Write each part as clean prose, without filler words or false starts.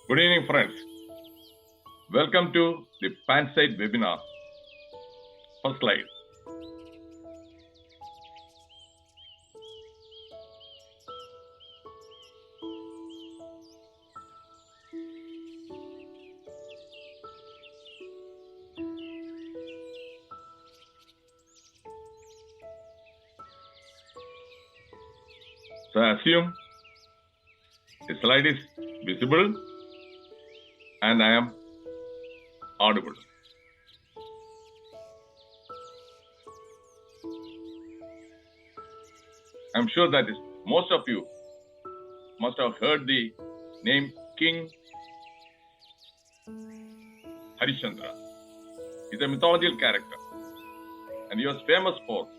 Good evening, friends. Welcome to the PANSIGHT webinar. First slide. So I assume the slide is visible and I am audible. I'm sure that most of you must have heard the name King Harishchandra. He's a mythological character and he was famous for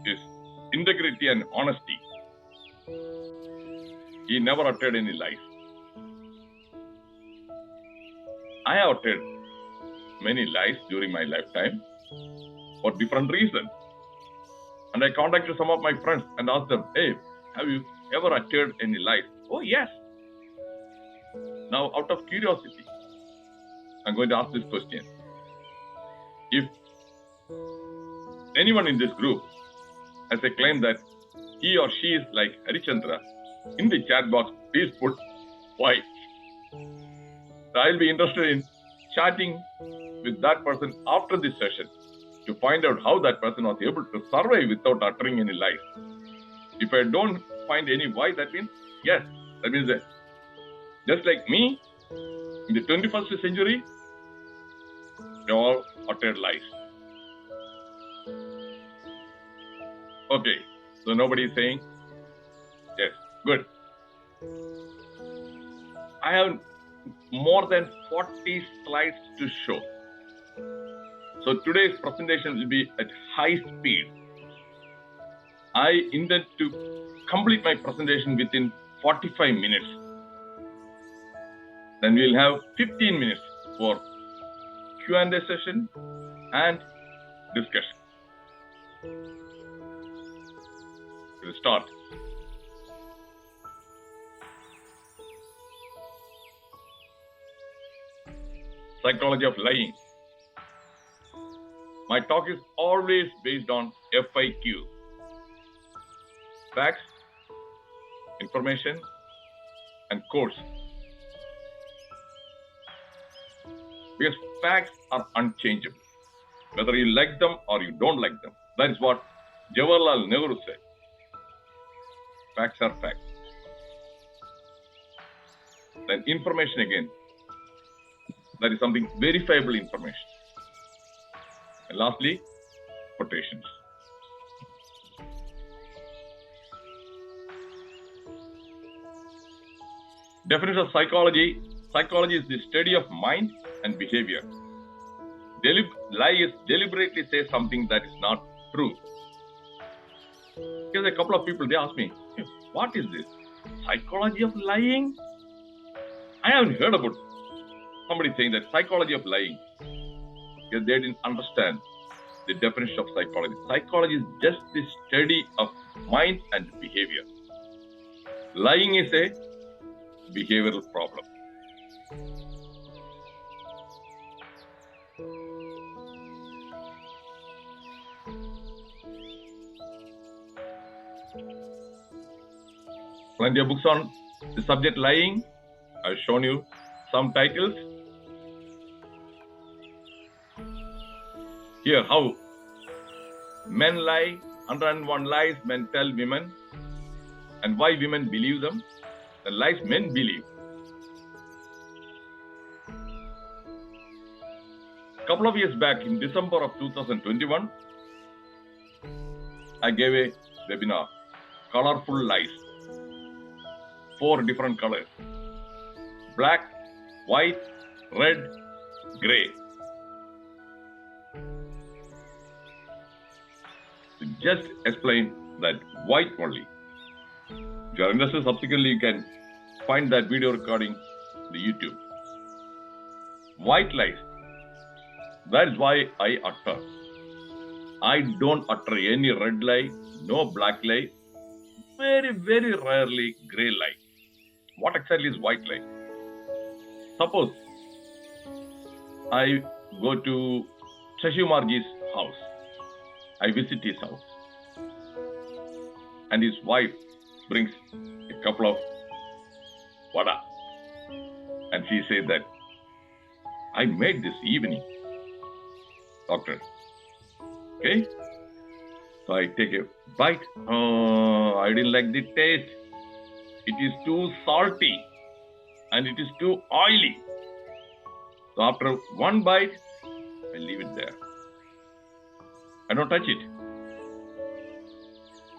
his integrity and honesty. He never uttered any lies. I have uttered many lies during my lifetime for different reasons. And I contacted some of my friends and asked them, hey, have you ever uttered any lies? Oh, yes. Now, out of curiosity, I'm going to ask this question. If anyone in this group has a claim that he or she is like Harishchandra, in the chat box, please put why. So I'll be interested in chatting with that person after this session to find out how that person was able to survive without uttering any lies. If I don't find any why, that means yes. That means that just like me, in the 21st century, they all uttered lies. Okay, so nobody is saying yes. Good. I have more than 40 slides to show. So today's presentation will be at high speed. I intend to complete my presentation within 45 minutes. Then we'll have 15 minutes for Q&A session and discussion. We'll start. Psychology of lying. My talk is always based on FIQ. Facts, information, and course. Because facts are unchangeable. Whether you like them or you don't like them. That is what Jawaharlal Nehru said. Facts are facts. Then information again. That is something verifiable information. And lastly, quotations. Definition of psychology. Psychology is the study of mind and behavior. Lie is deliberately say something that is not true. Because a couple of people, they ask me, hey, what is this? Psychology of lying? I haven't heard about somebody saying that psychology of lying. Because they didn't understand the definition of psychology. Psychology is just the study of mind and behavior. Lying is a behavioral problem. Plenty of books on the subject lying. I've shown you some titles. Here, how men lie, 101 lies men tell women, and why women believe them, the lies men believe. A couple of years back, in December of 2021, I gave a webinar, Colorful Lies. 4 different colors: black, white, red, gray. To just explain that white only. If you are interested, subsequently you can find that video recording on the YouTube. White lies. That is why I utter. I don't utter any red lie, no black lie, very, very rarely gray lie. What exactly is white lie? Suppose I go to Shashimarji's house. I visit his house. And his wife brings a couple of vada. And she said that, I made this evening, doctor. Okay? So I take a bite. Oh, I didn't like the taste. It is too salty and it is too oily. So after one bite, I leave it there. I don't touch it.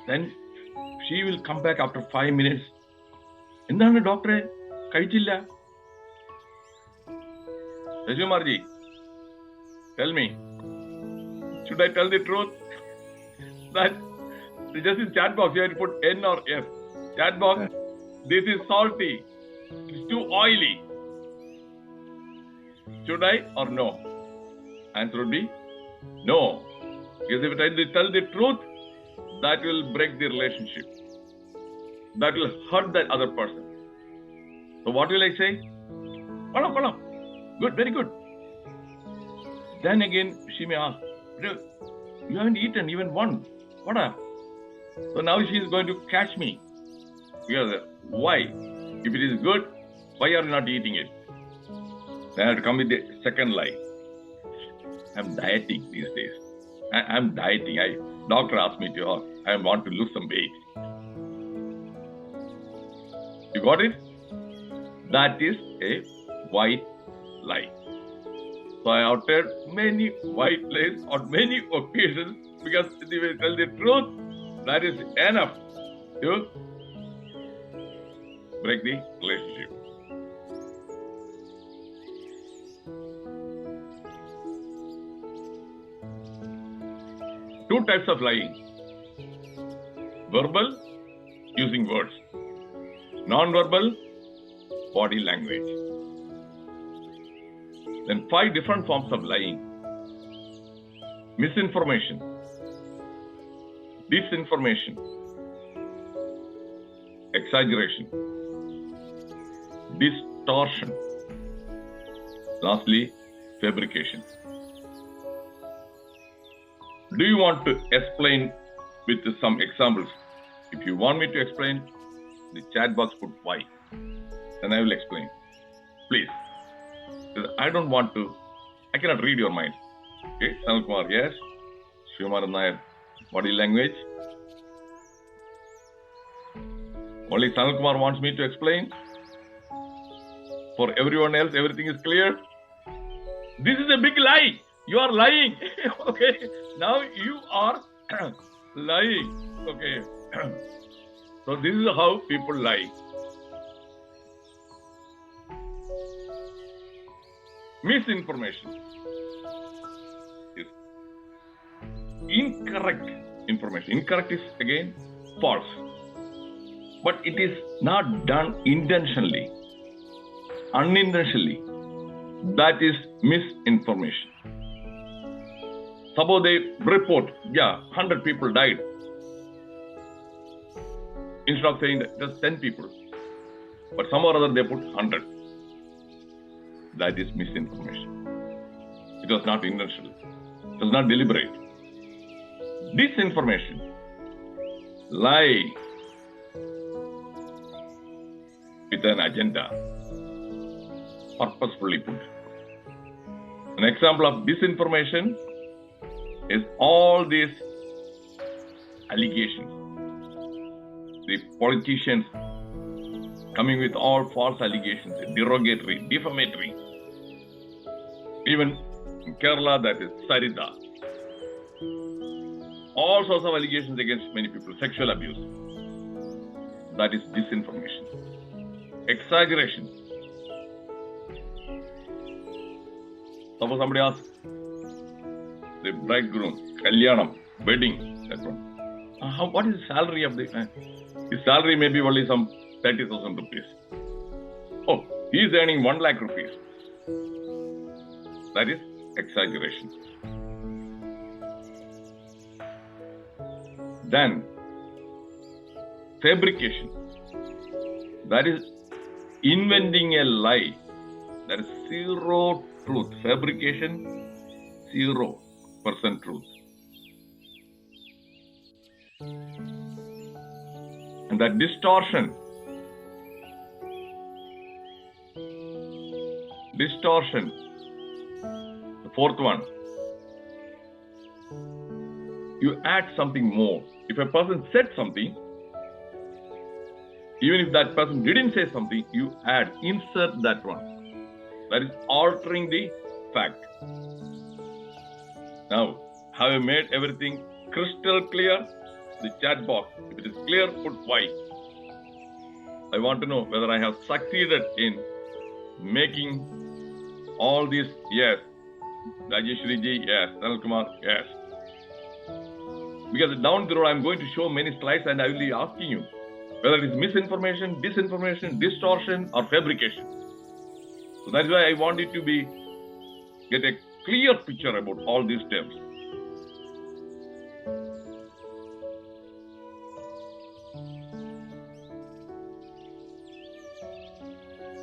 Then she will come back after 5 minutes. എന്താണ് ഡോക്ടറെ കഴിച്ചില്ല? Rajumarji, tell me, should I tell the truth? That just in chat box you have to put N or F. Chat box, this is salty. It's too oily. Should I or no? Answer would be no. Because if I tell the truth, that will break the relationship. That will hurt that other person. So what will I say? Hold on. Good, very good. Then again, she may ask, you haven't eaten even one. What? So now she is going to catch me. Because why? If it is good, why are you not eating it? Then I have to come with the second lie. I'm dieting these days. I'm dieting. Doctor asked me to, I want to lose some weight. You got it? That is a white lie. So I uttered many white lies on many occasions because if you tell the truth, that is enough to break the relationship. Two types of lying. Verbal, using words. Non-verbal, body language. Then 5 different forms of lying. Misinformation, disinformation, exaggeration, distortion. Lastly, fabrication. Do you want to explain with some examples? If you want me to explain, the chat box put why. Then I will explain. Please. I don't want to, I cannot read your mind. Okay, Sanal Kumar, yes. Shivamaran Nair, body language. Only Sanal Kumar wants me to explain. For everyone else, everything is clear. This is a big lie. You are lying. Okay, now you are lying. Okay. So this is how people lie. Misinformation is incorrect information. Incorrect is again false. But it is not done intentionally, unintentionally. That is misinformation. Suppose they report, 100 people died. Instead of saying that just 10 people. But somewhere or other they put 100. That is misinformation. It was not intentional. It was not deliberate. Disinformation, lie with an agenda, purposefully put. An example of disinformation is all these allegations. The politicians coming with all false allegations, derogatory, defamatory. Even in Kerala, that is Sarita. All sorts of allegations against many people, sexual abuse. That is disinformation. Exaggeration. Suppose somebody asks, the bridegroom, kalyanam, wedding, that one. What is the salary of the man? His salary may be only some 30,000 rupees. Oh, he is earning 1 lakh rupees. That is exaggeration. Then, fabrication. That is inventing a lie There is zero truth. Fabrication, 0% truth. And that distortion, the fourth one, you add something more. If a person said something, even if that person didn't say something, you insert that one. That is altering the fact. Now, have I made everything crystal clear? The chat box, if it is clear, put Y. I want to know whether I have succeeded in making all these. Yes. Rajeshwari ji, yes. Sanal Kumar, yes. Because down the road, I'm going to show many slides and I will be asking you whether it is misinformation, disinformation, distortion, or fabrication. So that's why I want you to get a clear picture about all these terms.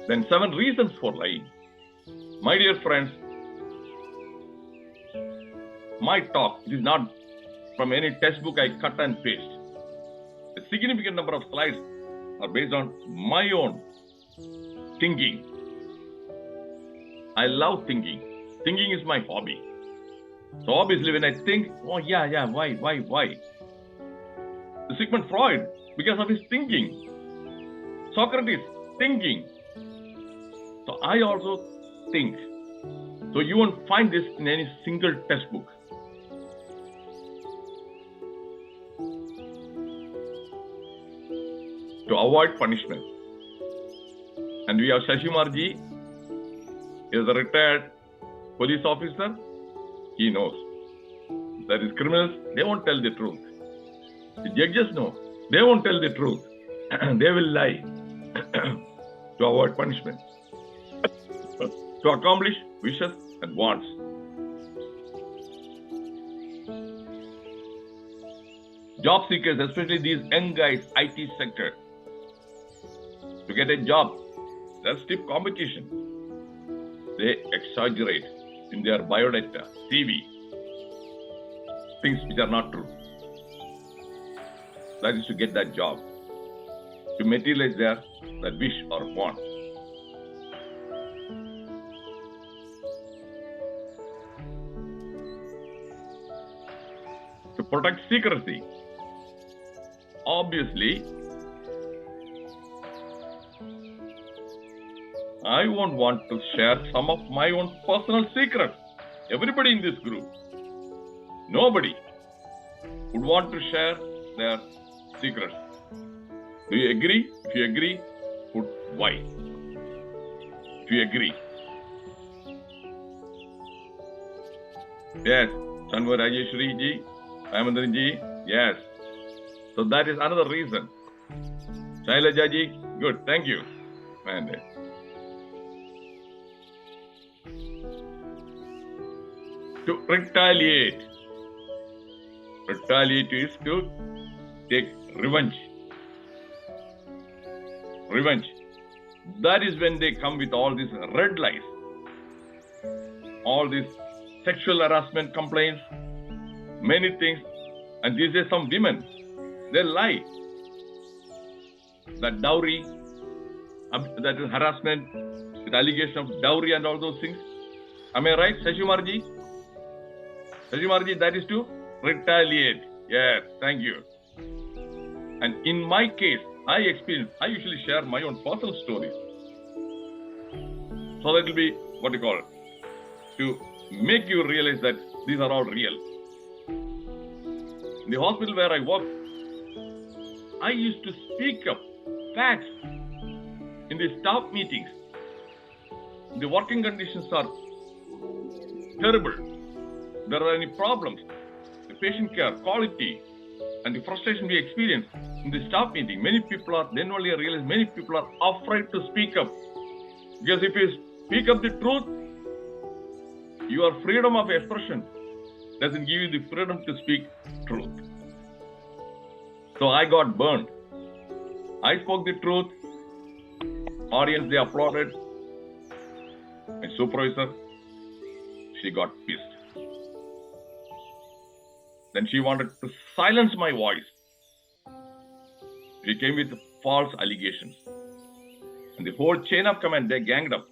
Then 7 reasons for lying. My dear friends, my talk, it is not from any textbook I cut and paste. A significant number of slides are based on my own thinking. I love thinking. Thinking is my hobby. So obviously when I think, why? The Sigmund Freud, because of his thinking. Socrates, thinking. So I also think. So you won't find this in any single textbook. To avoid punishment. And we have Shashimarji, he is a retired police officer. He knows. That is criminals, they won't tell the truth. The judges know, they won't tell the truth. They will lie to avoid punishment. To accomplish wishes and wants. Job seekers, especially these young guys, IT sector, to get a job, there's stiff competition. They exaggerate in their biodata, CV, things which are not true. That is to get that job, to materialize that wish or want. To protect secrecy. Obviously, I won't want to share some of my own personal secrets. Everybody in this group, nobody would want to share their secrets. Do you agree? If you agree, put Y. If you agree. Yes, Chanva Rajeshwari ji, Ramandan ji, yes. So that is another reason. Shailaja ji, good, thank you. And to retaliate. Retaliate is to take revenge. Revenge. That is when they come with all these red lies. All these sexual harassment complaints, many things. And these are some women. They lie. That dowry, that is harassment, with allegation of dowry and all those things. Am I right, Shashimarji? Shashimarji, that is to retaliate. Yes, thank you. And in my case, I usually share my own personal stories. So that will be what you call it, to make you realize that these are all real. In the hospital where I work, I used to speak up facts in the staff meetings. The working conditions are terrible. There are any problems, the patient care, quality, and the frustration we experience in the staff meeting. Many people are, then only I realize many people are afraid to speak up. Because if you speak up the truth, your freedom of expression doesn't give you the freedom to speak truth. So I got burned. I spoke the truth. Audience, they applauded. my supervisor, she got pissed. Then she wanted to silence my voice. She came with false allegations. And the whole chain of command, they ganged up.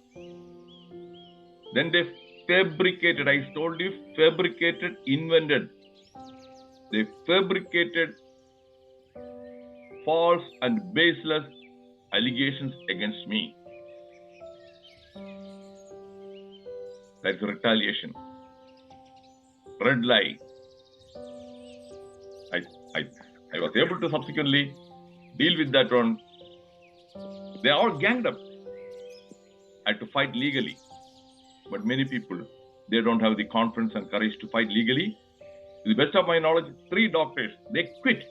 Then they fabricated, I told you, fabricated, invented. They fabricated false and baseless allegations against me. That's retaliation. Red lie. I was able to subsequently deal with that one. They all ganged up. I had to fight legally. But many people, they don't have the confidence and courage to fight legally. To the best of my knowledge, 3 doctors, they quit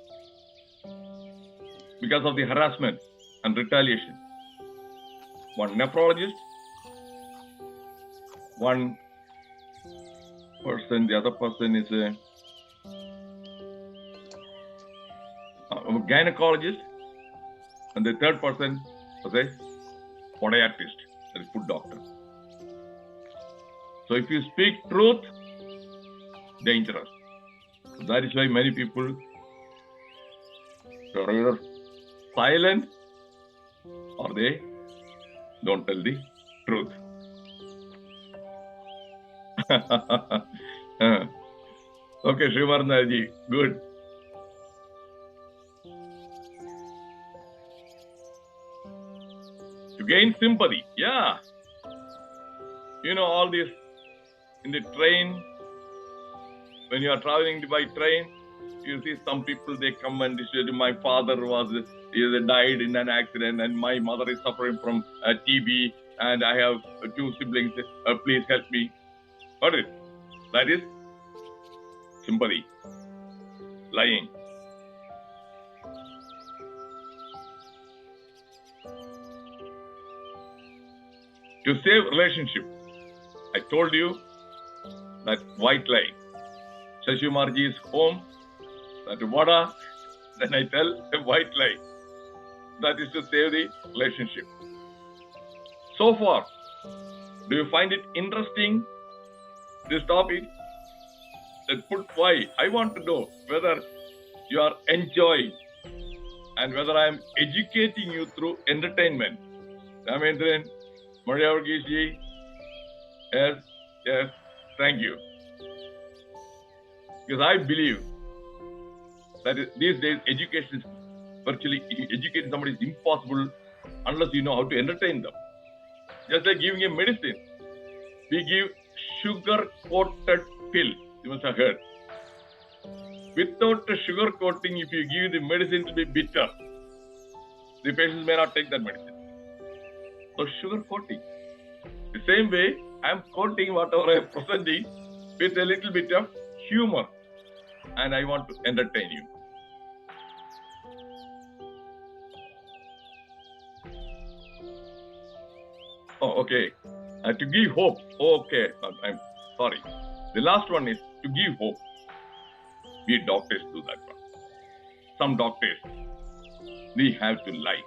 because of the harassment and retaliation. One nephrologist, one person, the other person is a gynecologist, and the third person was a podiatrist, that is foot doctor. So if you speak truth, dangerous. That is why many people are either silent or they don't tell the truth. Okay, Srivarnaji, good. To gain sympathy, yeah. You know, all this in the train, when you are traveling by train, you see some people, they come and say, my father died in an accident and my mother is suffering from TB and I have 2 siblings, please help me. Got it? That is sympathy. Lying. To save relationship, I told you that white lie. Shashimarji is home, that vada, then I tell a white lie. That is to save the relationship. So far, do you find it interesting, this topic? Then put why. I want to know whether you are enjoying and whether I am educating you through entertainment. Ramendran, Maria Varghese, yes, thank you. Because I believe that these days education is virtually, educating somebody is impossible unless you know how to entertain them. Just like giving a medicine. We give sugar-coated pill. You must have heard. Without the sugar coating, if you give the medicine, it will be bitter. The patients may not take that medicine. So sugar coating. The same way, I am coating whatever I am presenting with a little bit of humor. And I want to entertain you. Oh, okay. To give hope. Okay, I'm sorry. The last one is to give hope. We doctors do that one. Some doctors, we have to lie.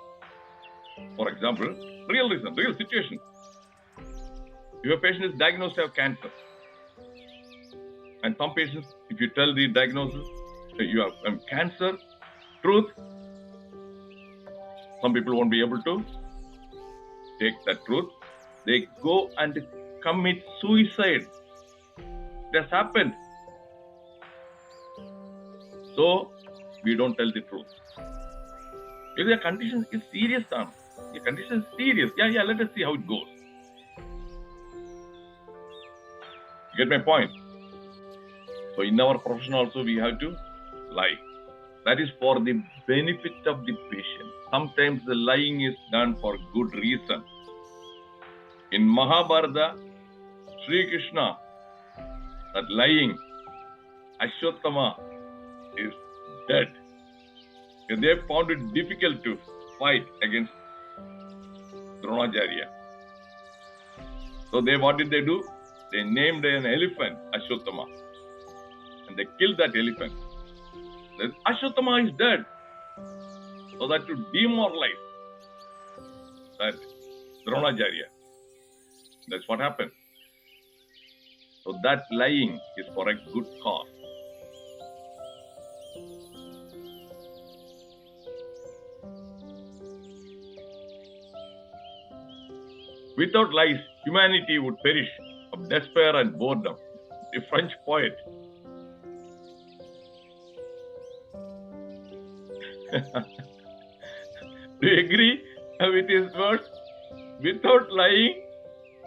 For example, real reason, real situation. If a patient is diagnosed to have cancer, and some patients, if you tell the diagnosis, you have cancer, truth, some people won't be able to take that truth. They go and commit suicide. That's happened. So, we don't tell the truth. If the condition is serious, the condition is serious. Yeah, let us see how it goes. You get my point? So, in our profession also, we have to lie. That is for the benefit of the patient. Sometimes the lying is done for good reason. In Mahabharata, Sri Krishna, that lying, Ashwatthama is dead. And they found it difficult to fight against Dronacharya. So what did they do? They named an elephant Ashwatthama. And they killed that elephant. Then Ashwatthama is dead. So that to demoralize that Dronacharya. That's what happened. So that lying is for a good cause. Without lies, humanity would perish of despair and boredom. A French poet. Do you agree with his words? Without lying,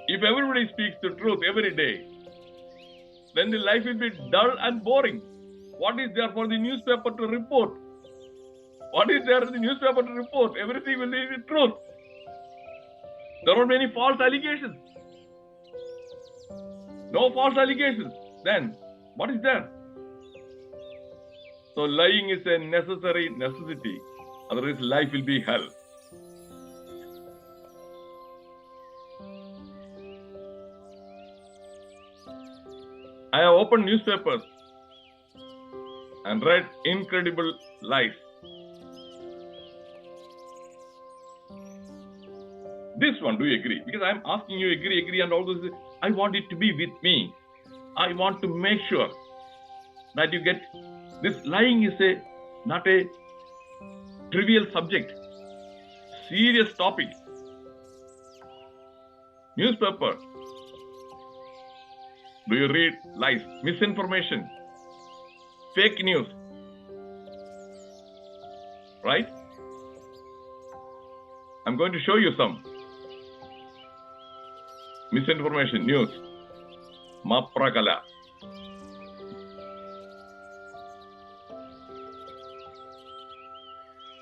if everybody speaks the truth every day, then the life will be dull and boring. What is there for the newspaper to report? What is there in the newspaper to report? Everything will be the truth. There won't be any false allegations. No false allegations. Then, what is there? So lying is a necessity. Otherwise, life will be hell. I have opened newspapers and read incredible lies. This one, do you agree? Because I'm asking you, agree, and all this. I want it to be with me. I want to make sure that you get this. Lying is not a trivial subject, serious topic. Newspaper. Do you read lies, misinformation, fake news? Right? I'm going to show you some misinformation news. Maprakala.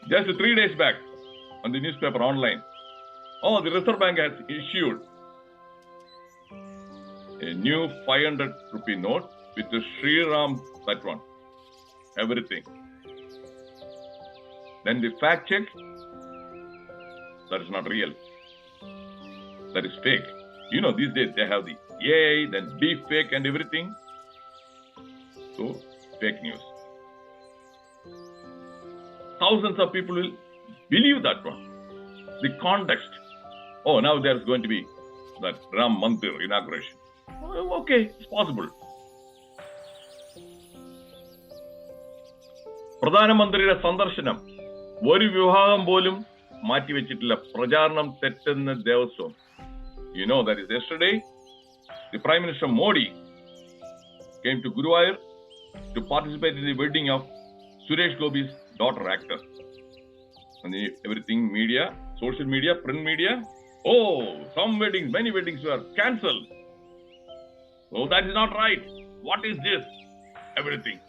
Just 3 days back on the newspaper online. Oh, the Reserve Bank has issued a new 500 rupee note with the Sri Ram, that one. Everything. Then the fact check, that is not real. That is fake. You know, these days they have the AI, then deep fake and everything. So, fake news. Thousands of people will believe that one. The context. Oh, now there's going to be that Ram Mandir inauguration. Oh, okay, it's possible. പ്രധാനമന്ത്രിയുടെ സന്ദർശനം ഒരു വിഭാഗം പോലും മാറ്റിവെച്ചിട്ടില്ല. പ്രചാരണം തെറ്റുന്ന Devaswom. You know that is yesterday, the Prime Minister Modi came to Guruvayur to participate in the wedding of Suresh Gopi's daughter actor. And everything media, social media, print media. Oh, some weddings, many weddings were cancelled. Oh, that is not right. What is this? Everything.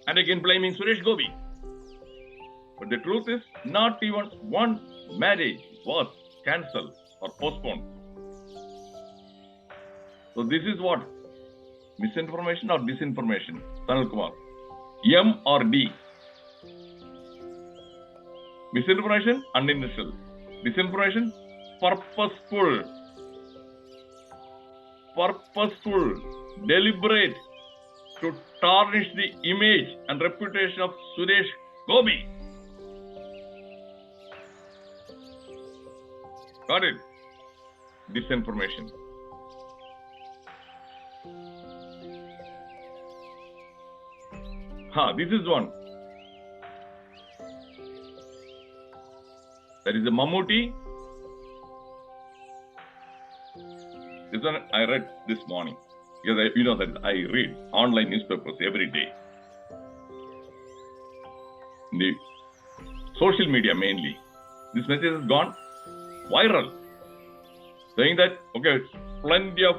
And again blaming Suresh Gopi. But the truth is, not even one marriage was cancelled or postponed. So this is what? Misinformation or disinformation? Sanal Kumar. M or D? Misinformation, unintentional. Disinformation, purposeful. Purposeful, deliberate, to tarnish the image and reputation of Suresh Gopi. Got it? Disinformation. This is one. That is the Mammootty. This one I read this morning. Because you know that I read online newspapers every day. The social media mainly. This message has gone viral. Saying that, okay, plenty of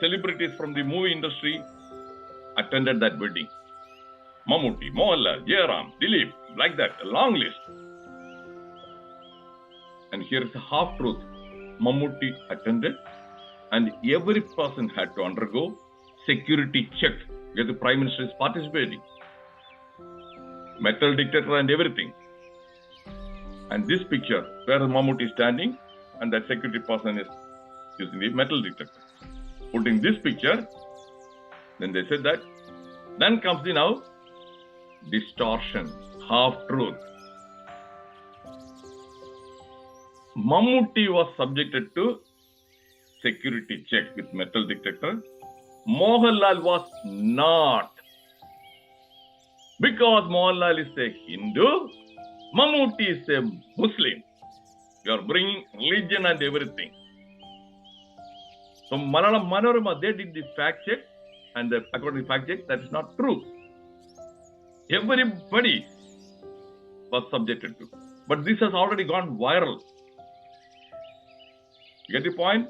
celebrities from the movie industry attended that wedding. Mammootty, Mohanlal, Jairam, Dilip, like that, a long list. And here is a half truth. Mammootty attended, and every person had to undergo security check where the Prime Minister is participating. Metal detector and everything. And this picture, where the Mammootty is standing, and that security person is using the metal detector. Putting this picture, then they said that. Then comes the now distortion, half truth. Mammootty was subjected to security check with metal detector. Mohanlal was not. Because Mohanlal is a Hindu, Mammootty is a Muslim. You are bringing religion and everything. So Malayalam Manorama, they did the fact check, and according to the fact check, that is not true. Everybody was subjected to. But this has already gone viral. You get the point?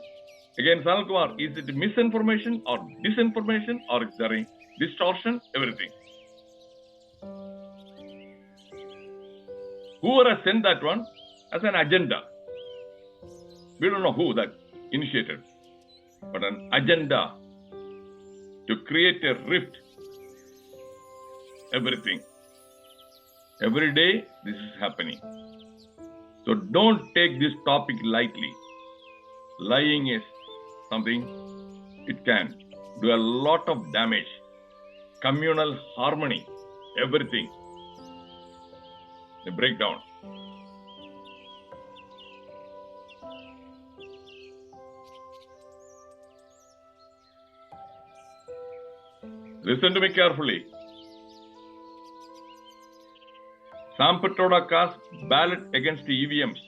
Again, Sanal Kumar, is it misinformation or disinformation, or is there a distortion? Everything. Whoever has sent that one as an agenda. We don't know who that initiated, but an agenda to create a rift. Everything. Every day, this is happening. So don't take this topic lightly. Lying is something, it can do a lot of damage. Communal harmony, everything. The breakdown. Listen to me carefully. Sam Petroda cast ballot against the EVMs.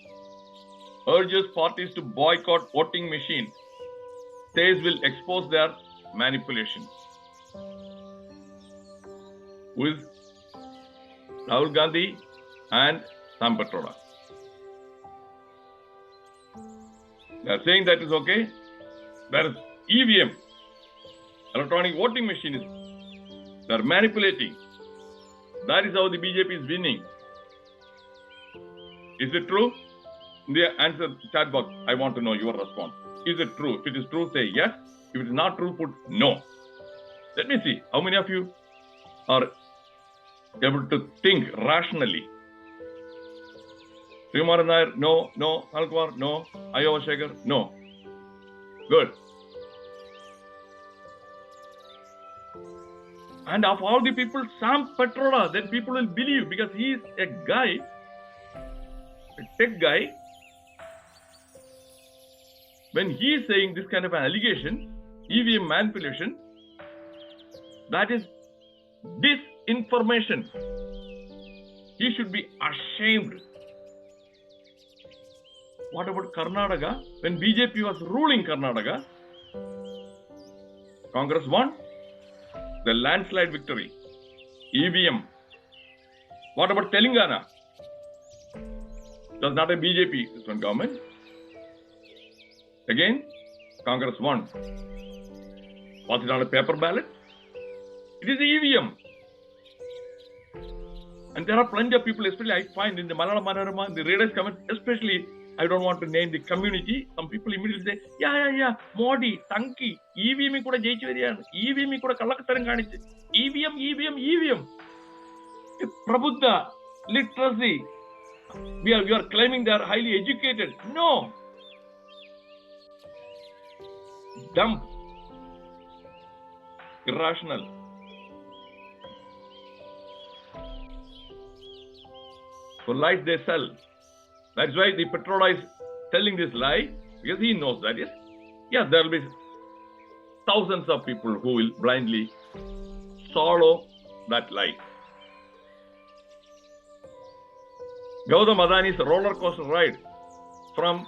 Urges parties to boycott voting machines. Says will expose their manipulation. Who is Rahul Gandhi and Sam Petroda? They are saying that is okay. There is EVM, electronic voting machine is. They are manipulating. That is how the BJP is winning. Is it true? In the answer chat box, I want to know your response. Is it true? If it is true, say yes. If it is not true, put no. Let me see how many of you are able to think rationally. Srimaran Nair, no. Sanal Kumar, no. Iowa Shekhar, no. Good. And of all the people, Sam Petroda, then people will believe because he is a guy, a tech guy. When he is saying this kind of an allegation, EVM manipulation, that is disinformation. He should be ashamed. What about Karnataka? When BJP was ruling Karnataka, Congress won the landslide victory. EVM. What about Telangana? It was not a BJP, this one government. Again, Congress won. Was it on a paper ballot? It is the EVM. And there are plenty of people, especially I find in the Malayalam Manorama, the Reddiar comments, especially, I don't want to name the community, some people immediately say, yeah, Modi, Tanki, EVM kuda jeichu variyanu, EVM kuda kallakatharam kanichu, EVM. Prabuddha, literacy, we are claiming they are highly educated. No. Dumb. Irrational. So lies they sell. That's why the Petroda is telling this lie, because he knows that is, there will be thousands of people who will blindly swallow that lie. Gautam Adani's roller coaster ride from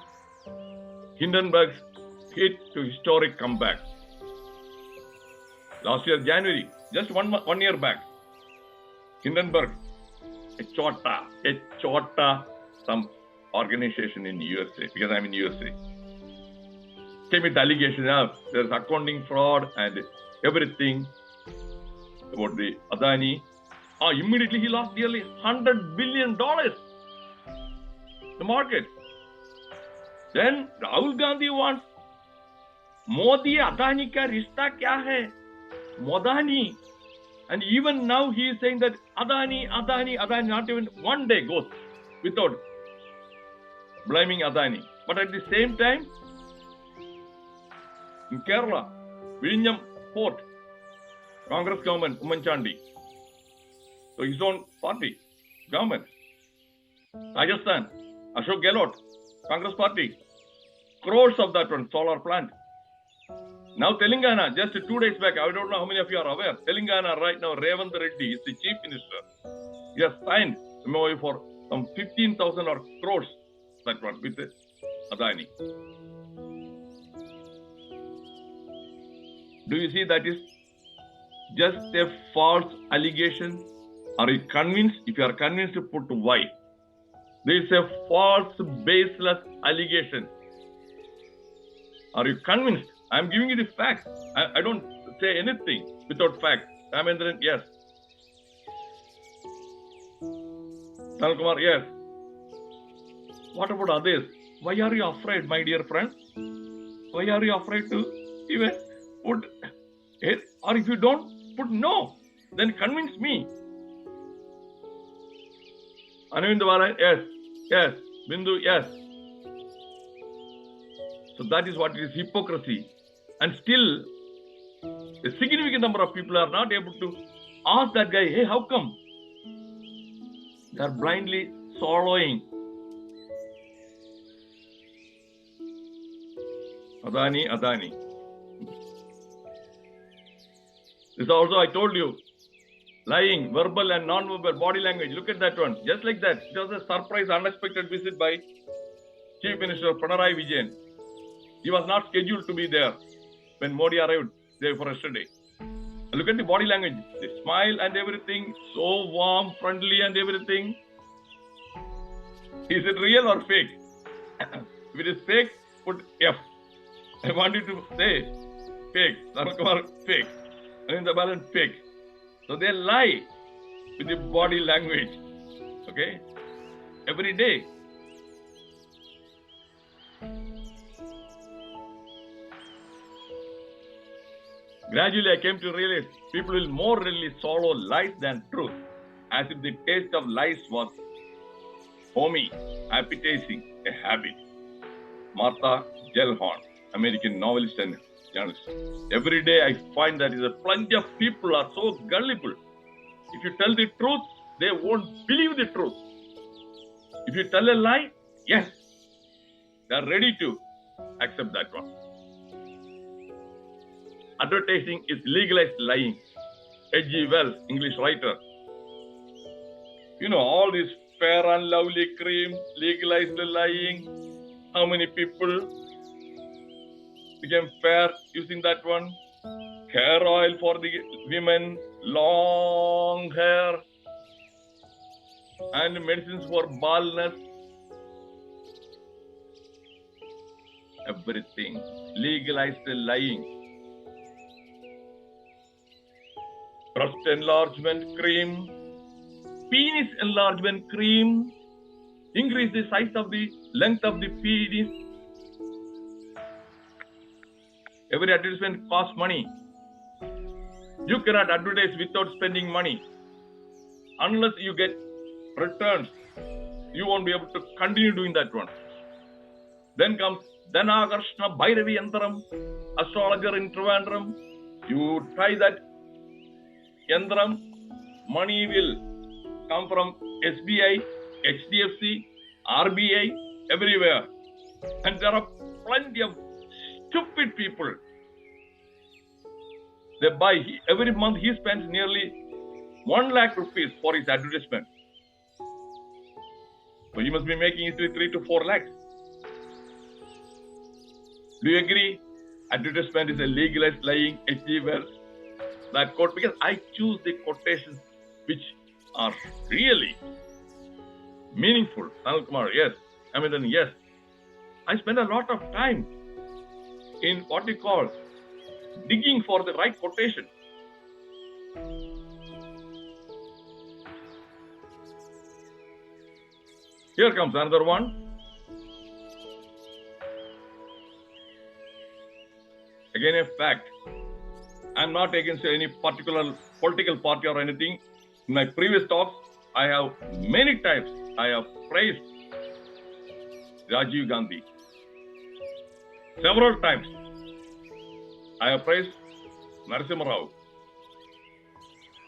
Hindenburg's hit to historic comeback. Last year, January, just one year back, Hindenburg, a chota, some organization in USA, because I'm in USA, came with allegations of there's accounting fraud and everything about the Adani. Immediately he lost nearly $100 billion. The market. Then Rahul Gandhi wants Modi Adani ka rishta kya hai? Modani. And even now he is saying that Adani, not even one day goes without blaming Adani. But at the same time, in Kerala, Vizhinjam Port, Congress government, Ummanchandi, so his own party, government. Rajasthan, Ashok Gehlot, Congress party, crores of that one, solar plant, Now Telangana, just 2 days back, I don't know how many of you are aware, Telangana right now, Revant Reddy is the chief minister. He has signed MOU for some 15,000 or crores, that one, with Adani. Do you see that is just a false allegation? Are you convinced? If you are convinced, put why. This is a false, baseless allegation. Are you convinced? I am giving you the facts. I don't say anything without facts. Ramendran, yes. Sanal Kumar, yes. What about others? Why are you afraid, my dear friend? Why are you afraid to even put it? Or if you don't put no, then convince me. Anand Varan, yes. Yes. Bindu, yes. So that is what is hypocrisy. And still, a significant number of people are not able to ask that guy, hey, how come? They are blindly swallowing. Adani. This also I told you. Lying, verbal and non-verbal body language. Look at that one. Just like that. It was a surprise, unexpected visit by Chief Minister Pinarayi Vijayan. He was not scheduled to be there when Modi arrived there for yesterday. Look at the body language. The smile and everything. So warm, friendly and everything. Is it real or fake? If it is fake, put F. I want you to say fake. Sanal Kumar, fake. And the balance, fake. So they lie with the body language. Okay? Every day. Gradually, I came to realize people will more readily swallow lies than truth, as if the taste of lies was homey, appetizing, a habit. Martha Gellhorn, American novelist and journalist. Every day I find that plenty of people are so gullible. If you tell the truth, they won't believe the truth. If you tell a lie, yes, they are ready to accept that one. Advertising is legalized lying. H.G. Wells, English writer. You know, all these fair and lovely cream, legalized lying. How many people became fair using that one? Hair oil for the women, long hair, and medicines for baldness. Everything. Legalized lying. Breast enlargement cream, penis enlargement cream, increase the size of the length of the penis. Every advertisement costs money. You cannot advertise without spending money. Unless you get returns, you won't be able to continue doing that one. Then comes Dhanakarshna Bhairavi Yantram, astrologer in Trivandrum. You try that Yantram, money will come from SBI, HDFC, RBI, everywhere. And there are plenty of stupid people. They buy, every month he spends nearly 1 lakh rupees for his advertisement. So he must be making easily 3 to 4 lakhs. Do you agree? Advertisement is a legalized lying, H.G. Wells. That quote, because I choose the quotations which are really meaningful. Sanal Kumar, yes. Then yes. I spend a lot of time in what we call digging for the right quotation. Here comes another one. Again, a fact. I'm not against any particular political party or anything. In my previous talks, I have many times praised Rajiv Gandhi. Several times I have praised Narasimha Rao.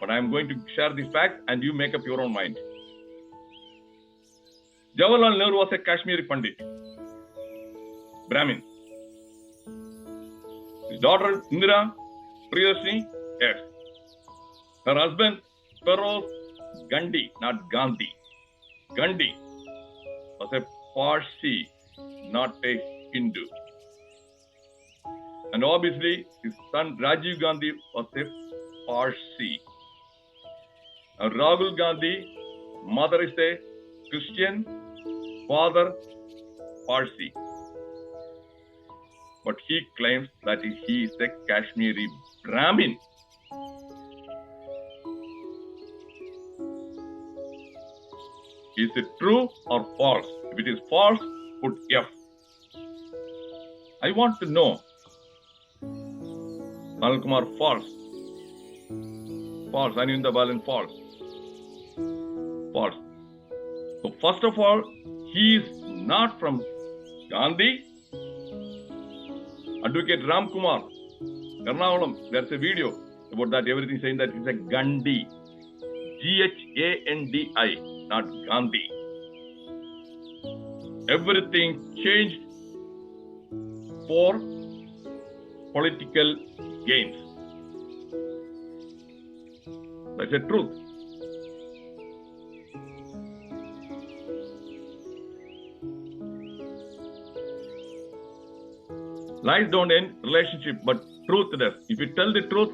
But I am going to share the fact and you make up your own mind. Jawaharlal Nehru was a Kashmiri Pandit, Brahmin. daughter Indira Priyadashini? Yes. Her husband Feroz Gandhi, not Gandhi. Gandhi was a Parsi, not a Hindu. And obviously, his son Rajiv Gandhi was a Parsi. Now, Rahul Gandhi, mother is a Christian, father Parsi. But he claims that he is a Kashmiri Brahmin. Is it true or false? If it is false, put F. I want to know. Anil Kumar, false. False. Anindya Balan, false. False. So first of all, he is not from Gandhi. Advocate Ram Kumar, Ernakulam, there's a video about that, everything saying that it's a Gandhi. G-H-A-N-D-I, not Gandhi. Everything changed for political gains. That's the truth. Lies don't end relationship, but truth does. If you tell the truth,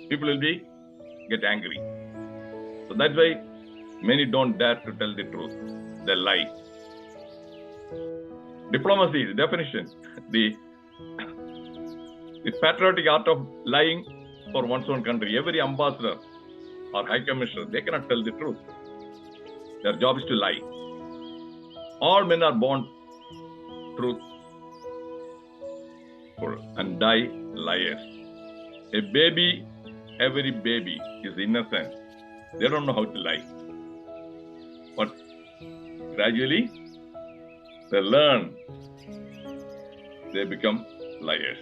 people will get angry. So that's why many don't dare to tell the truth. They lie. Diplomacy, the definition, the patriotic art of lying for one's own country. Every ambassador or high commissioner, they cannot tell the truth. Their job is to lie. All men are born truthful and die liars. A baby, every baby is innocent. They don't know how to lie. But gradually, they learn. They become liars.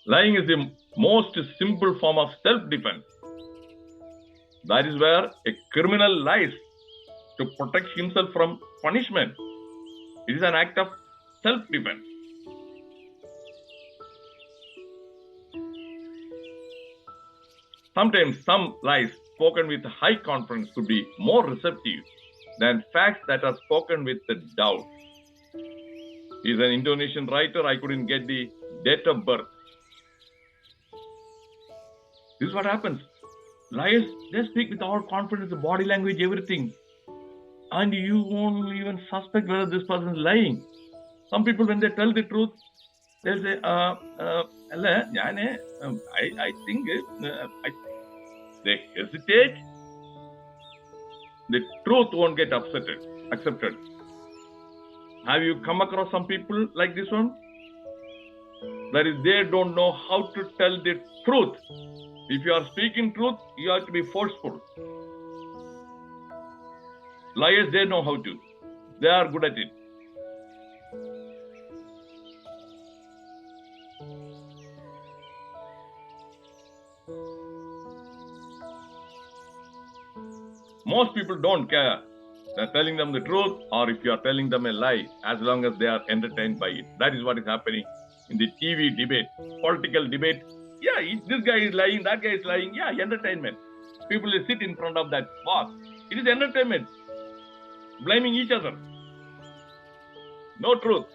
Lying is the most simple form of self-defense. That is where a criminal lies to protect himself from punishment. It is an act of self-defense. Sometimes some lies spoken with high confidence could be more receptive than facts that are spoken with doubt. He is an Indonesian writer. I couldn't get the date of birth. This is what happens. Liars, they speak with all confidence, the body language, everything. And you won't even suspect whether this person is lying. Some people, when they tell the truth, they'll say, I think they hesitate. The truth won't get accepted. Have you come across some people like this one? That is, they don't know how to tell the truth. If you are speaking truth, you have to be forceful. Liars, they know how to. They are good at it. Most people don't care. They're telling them the truth, or if you are telling them a lie, as long as they are entertained by it. That is what is happening in the TV debate, political debate. Yeah, this guy is lying, that guy is lying. Yeah, entertainment. People will sit in front of that box. It is entertainment. Blaming each other. No truth.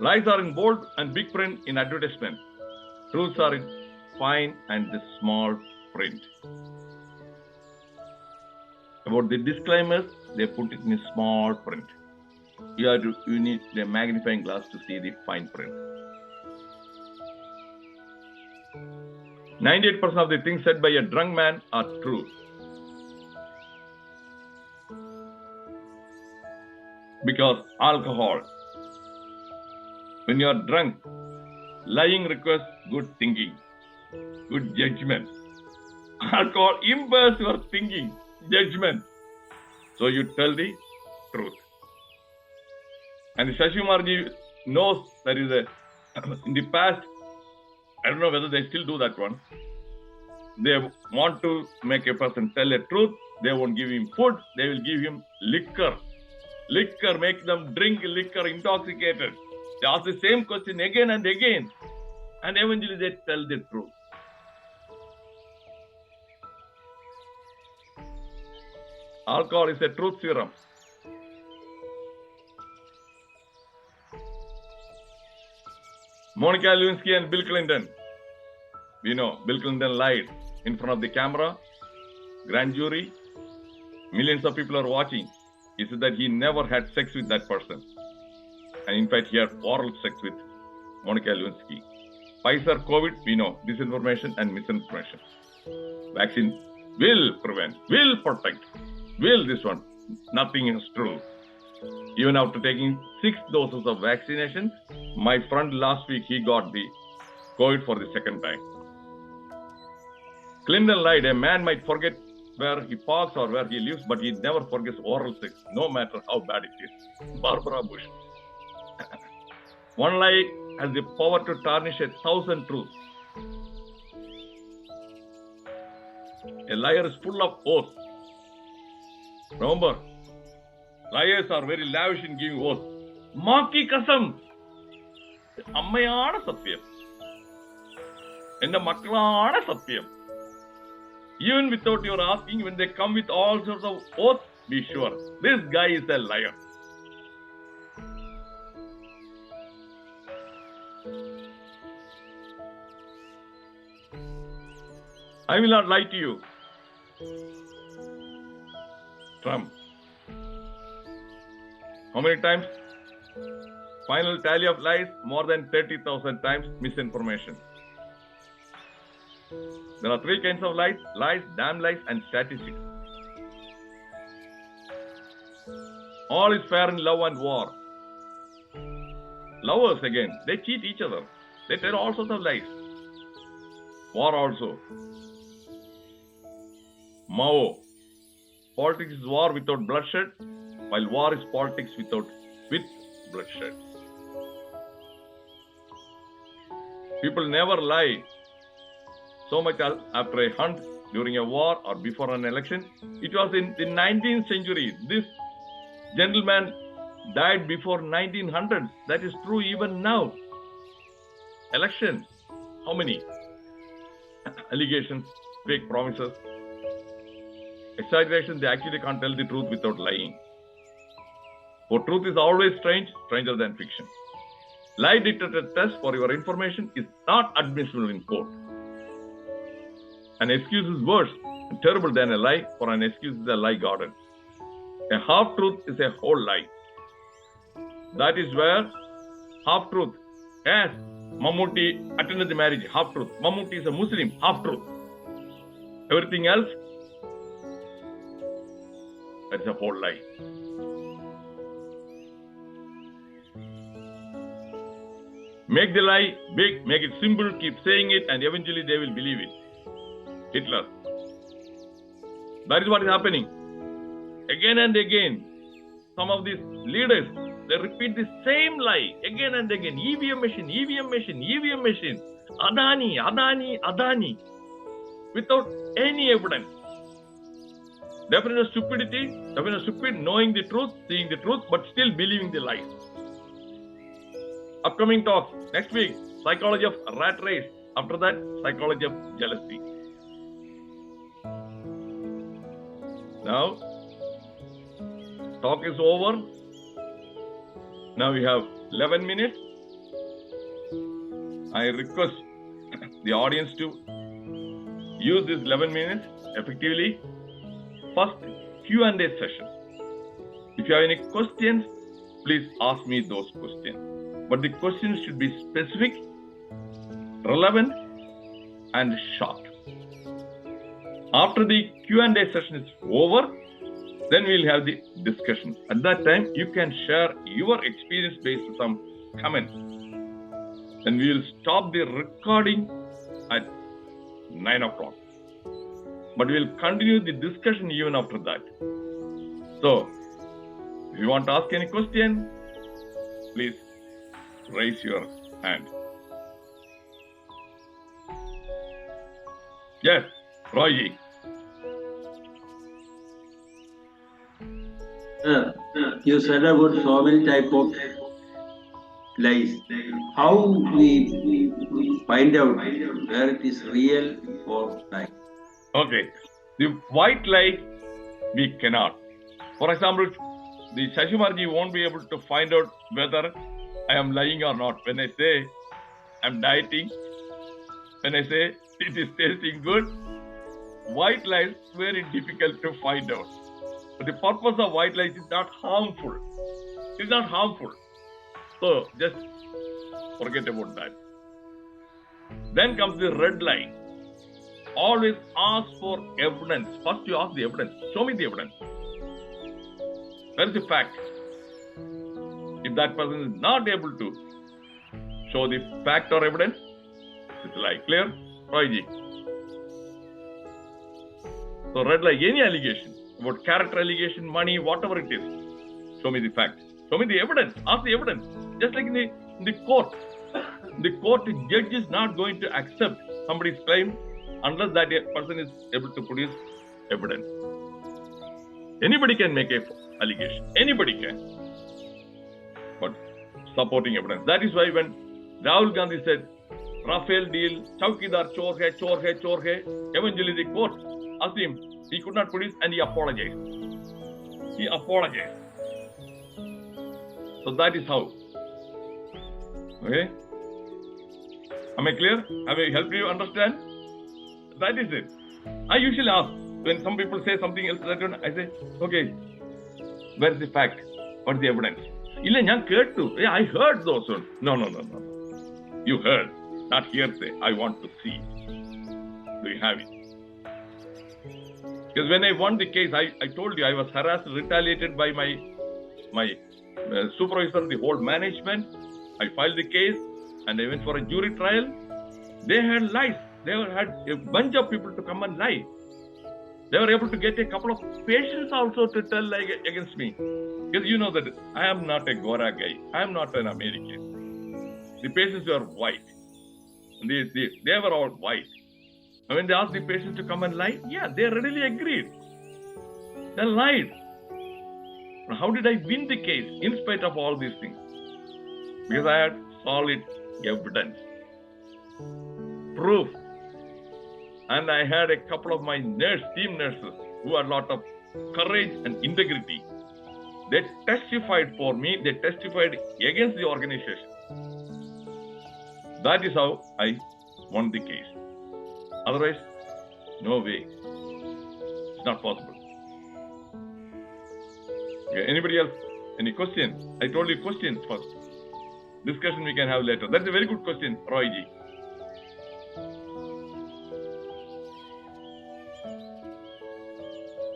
Lies are in bold and big print in advertisement. Truths are in fine and the small print. About the disclaimers, they put it in small print. You need a magnifying glass to see the fine print. 98% of the things said by a drunk man are true. Because alcohol. When you are drunk, lying requires good thinking, good judgment. Alcohol impairs your thinking, judgment. So you tell the truth. And Shashi Kumarji knows that is in the past, I don't know whether they still do that one. They want to make a person tell a truth, They won't give him food. They will give him liquor. Liquor, make them drink liquor, intoxicated. They ask the same question again and again. And eventually they tell the truth. Alcohol is a truth serum. Monica Lewinsky and Bill Clinton. We know Bill Clinton lied in front of the camera, grand jury. Millions of people are watching. He said that he never had sex with that person. And in fact, he had oral sex with Monica Lewinsky. Pfizer, COVID, we know disinformation and misinformation. Vaccine will prevent, will protect, will this one. Nothing is true. Even after taking 6 doses of vaccination, my friend last week, he got the COVID for the second time. Clinton lied. A man might forget where he parks or where he lives, but he never forgets oral sex, no matter how bad it is. Barbara Bush. One lie has the power to tarnish 1,000 truths. A liar is full of oaths. Remember, liars are very lavish in giving oaths. Maki kasam. Ammayana satyam. Enda makkalana satyam. Even without your asking, when they come with all sorts of oaths, be sure this guy is a liar. I will not lie to you. Trump. How many times? Final tally of lies, more than 30,000 times misinformation. There are 3 kinds of lies: lies, damn lies, and statistics. All is fair in love and war. Lovers, again, they cheat each other. They tell all sorts of lies. War also. Mao. Politics is war without bloodshed, while war is politics with bloodshed. People never lie so much as after a hunt, during a war, or before an election. It was in the 19th century. This gentleman died before 1900s. That is true even now. Election. How many? Allegations, fake promises. Exaggeration, they actually can't tell the truth without lying. For truth is always strange, stranger than fiction. Lie detector test, for your information, is not admissible in court. An excuse is worse and terrible than a lie, for an excuse is a lie garden. A half-truth is a whole lie. That is where half-truth, yes, Mammootty attended the marriage, half-truth. Mammootty is a Muslim, half-truth. Everything else, that's a whole lie. Make the lie big, make it simple, keep saying it, and eventually they will believe it. Hitler. That is what is happening. Again and again, some of these leaders, they repeat the same lie again and again. EVM machine, EVM machine, EVM machine. Adani, Adani, Adani. Without any evidence. Definite stupidity, definite stupid, knowing the truth, seeing the truth, but still believing the lies. Upcoming talks next week, psychology of rat race. After that, psychology of jealousy. Now, talk is over. Now we have 11 minutes. I request the audience to use this 11 minutes effectively. First, Q&A session. If you have any questions, please ask me those questions. But the questions should be specific, relevant, and short. After the Q&A session is over, then we'll have the discussion. At that time, you can share your experience based on some comments. Then we will stop the recording at 9 o'clock. But we'll continue the discussion even after that. So, if you want to ask any question, please raise your hand. Yes, Roy. You said about so many type of lies. How we find out where it is real or lie? Okay. The white lie, we cannot. For example, the Shashimarji won't be able to find out whether I am lying or not. When I say I'm dieting, when I say it is tasting good, white lies very difficult to find out. But the purpose of white lies is not harmful. It's not harmful. So just forget about that. Then comes the red lie. Always ask for evidence. First you ask the evidence. Show me the evidence. Where is the fact? If that person is not able to show the fact or evidence, it's a lie. Clear? Royji. So red lie, any allegation about character allegation, money, whatever it is, show me the fact. Show me the evidence. Ask the evidence. Just like in the court. The court judge is not going to accept somebody's claim unless that person is able to produce evidence. Anybody can make an allegation. Anybody can. But supporting evidence. That is why when Rahul Gandhi said, Rafael deal, Chaukidar chor hai, chor hai, chor hai, eventually the court asked him, he could not produce and he apologized. He apologized. So that is how. Okay? Am I clear? Have I helped you understand? That is it. I usually ask, when some people say something else, I say, okay, where is the fact? What is the evidence? I heard those ones. No. You heard, not hearsay. I want to see. Do you have it? Because when I won the case, I told you I was harassed, retaliated by my supervisor, the whole management. I filed the case and I went for a jury trial. They had lies. They had a bunch of people to come and lie. They were able to get a couple of patients also to tell lie against me. Because you know that I am not a Gora guy. I am not an American. The patients were white. They were all white. And when they asked the patients to come and lie, yeah, they readily agreed. They lied. How did I win the case in spite of all these things? Because I had solid evidence, proof. And I had a couple of my team nurses who had a lot of courage and integrity. They testified for me. They testified against the organization. That is how I won the case. Otherwise, no way. It's not possible. Okay, anybody else? Any question? I told you questions first. Discussion we can have later. That's a very good question, Roy ji.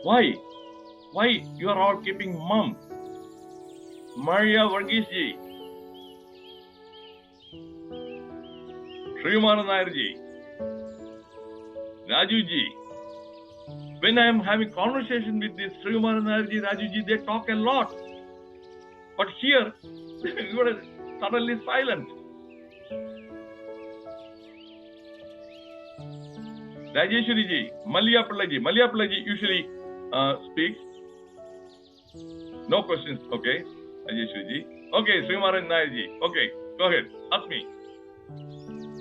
Why? Why you are all keeping mum? Maria Varghese ji. Sriman Nair ji. Raju ji. When I am having conversation with this Sriman Nair ji, Raju ji, they talk a lot. But here, you are suddenly silent. Rajeshwari ji, Malia Pillai ji usually speaks. No questions, okay? Rajeshwari ji. Okay, Srimaran Nair ji. Okay, go ahead. Ask me.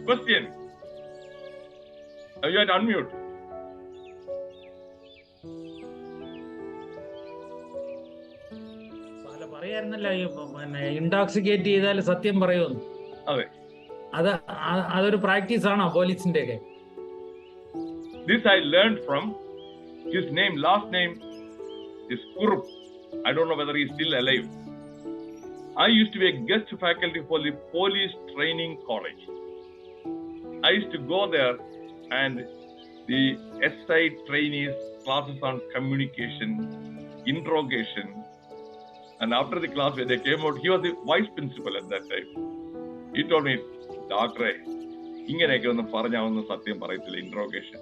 Question. You had to unmute. ഇൻടോക്സിക്കേറ്റ് ചെയ്താൽ സത്യം പറയുമെന്ന്. അതൊരു practice ആണോ പോലീസിന്റെ ഒക്കെ? This I learned from his name. Last name is Kurup. I don't know whether he is still alive. I used to be a guest faculty for the police training college. I used to go there and the SI trainees classes on communication, interrogation. And after the class, when they came out, he was the vice principal at that time. He told me, Doctor, ഇങ്ങനെയൊക്കെ ഒന്നും പറഞ്ഞാവുന്ന സത്യം പറയത്തില്ല interrogation.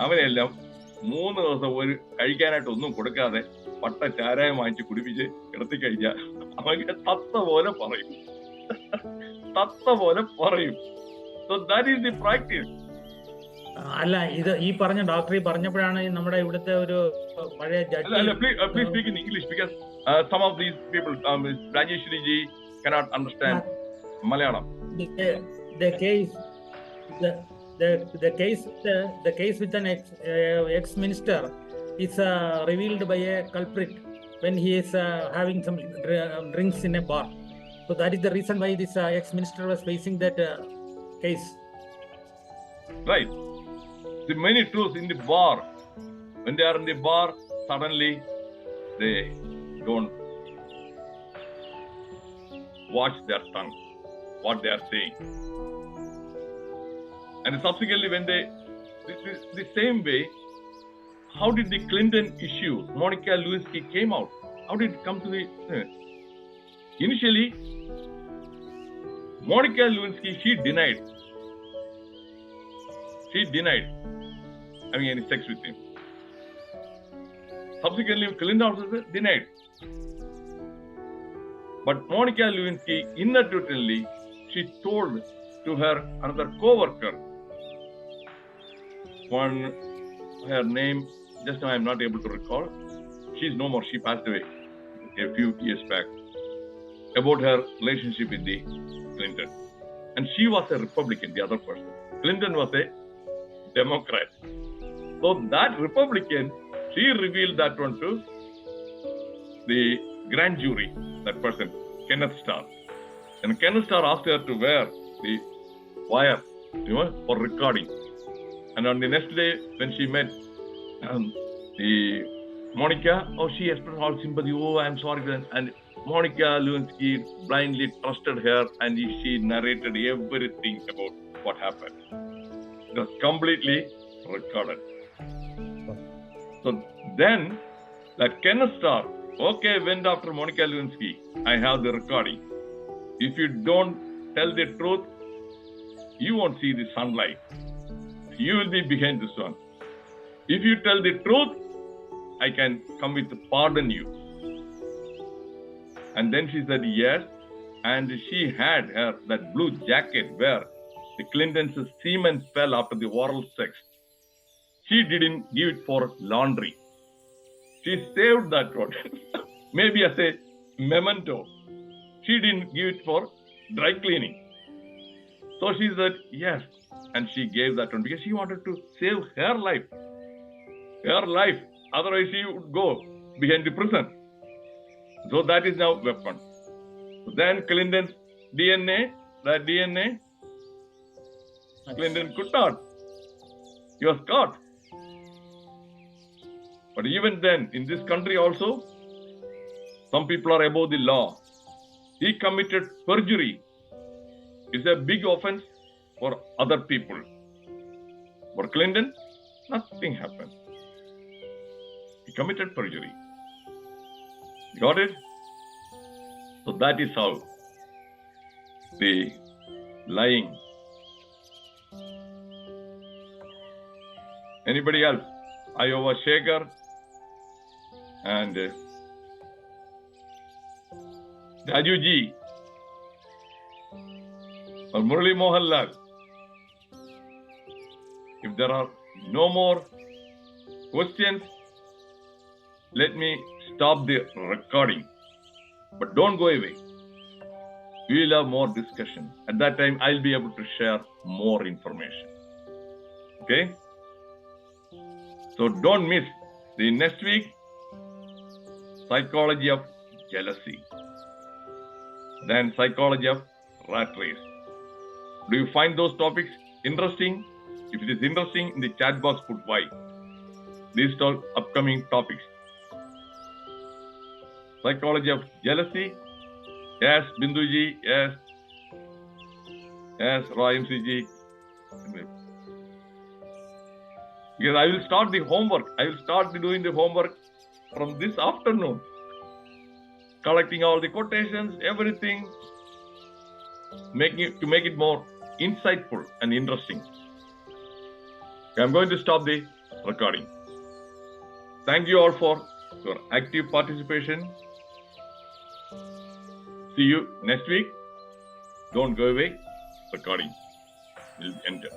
അവനെല്ലാം 3 ദിവസം ഒരു കഴിക്കാനായിട്ട് ഒന്നും കൊടുക്കാതെ പട്ട ചാരായം വാങ്ങിച്ച് കുടിപ്പിച്ച് കിടത്തിക്കഴിഞ്ഞാൽ അവന് തത്ത പോലെ പറയും. തത്ത പോലെ പറയും. So that is the practice. അല്ല ഇത് ഈ പറഞ്ഞ ഡോക്ടർ ഈ പറഞ്ഞപ്പോഴാണ് നമ്മുടെ ഇവിടുത്തെ ഒരു പഴയ judge Please speak in English because some of these people, Rajeshwari ji, cannot understand Malayalam. the case the case with an ex minister is revealed by a culprit when he is having some drinks in a bar. So that is the reason why this ex minister was facing that case. Right. The many truths in the bar. When they are in the bar, suddenly they don't watch their tongue, what they are saying. And subsequently, when they, the same way, how did the Clinton issue, Monica Lewinsky came out? How did it come to the, initially, Monica Lewinsky, she denied having any sex with him. Subsequently, Clinton also denied. But Monica Lewinsky inadvertently, she told to her another co-worker, her name, just now I am not able to recall. She is no more, she passed away a few years back, about her relationship with the Clinton. And she was a Republican, the other person. Clinton was a Democrat. So that Republican, she revealed that one to the grand jury, that person, Kenneth Starr. And Kenneth Starr asked her to wear the wire, for recording. And on the next day, when she met the Monica, she expressed all sympathy. Oh, I'm sorry. And Monica Lewinsky blindly trusted her, and she narrated everything about what happened. It was completely recorded. So then, that Kenneth Starr, went after Monica Lewinsky. I have the recording. If you don't tell the truth, you won't see the sunlight. You will be behind this one. If you tell the truth, I can come with pardon you. And then she said yes. And she had that blue jacket where the Clintons' semen fell after the oral sex. She didn't give it for laundry. She saved that one. Maybe as a memento. She didn't give it for dry cleaning. So she said yes. And she gave that one because she wanted to save her life. Her life. Otherwise she would go behind the prison. So that is now weapon. Then Clinton's DNA, Clinton could not. He was caught. But even then, in this country also, some people are above the law. He committed perjury. It's a big offense for other people. For Clinton, nothing happened. He committed perjury. Got it? So that is how the lying. Anybody else? Iowa Shaker and Raju Ji or Murali Mohanlal. If there are no more questions, let me stop the recording. But don't go away. We will have more discussion. At that time, I'll be able to share more information. Okay? So don't miss the next week, psychology of jealousy. Then psychology of rat race. Do you find those topics interesting? If it is interesting, in the chat box put why. These are upcoming topics. Psychology of jealousy. Yes, Binduji. Yes. Yes, Roy MCG. Because I will start the homework. I will start doing the homework from this afternoon. Collecting all the quotations, everything. To make it more insightful and interesting. I'm going to stop the recording. Thank you all for your active participation. See you next week. Don't go away. Recording will enter.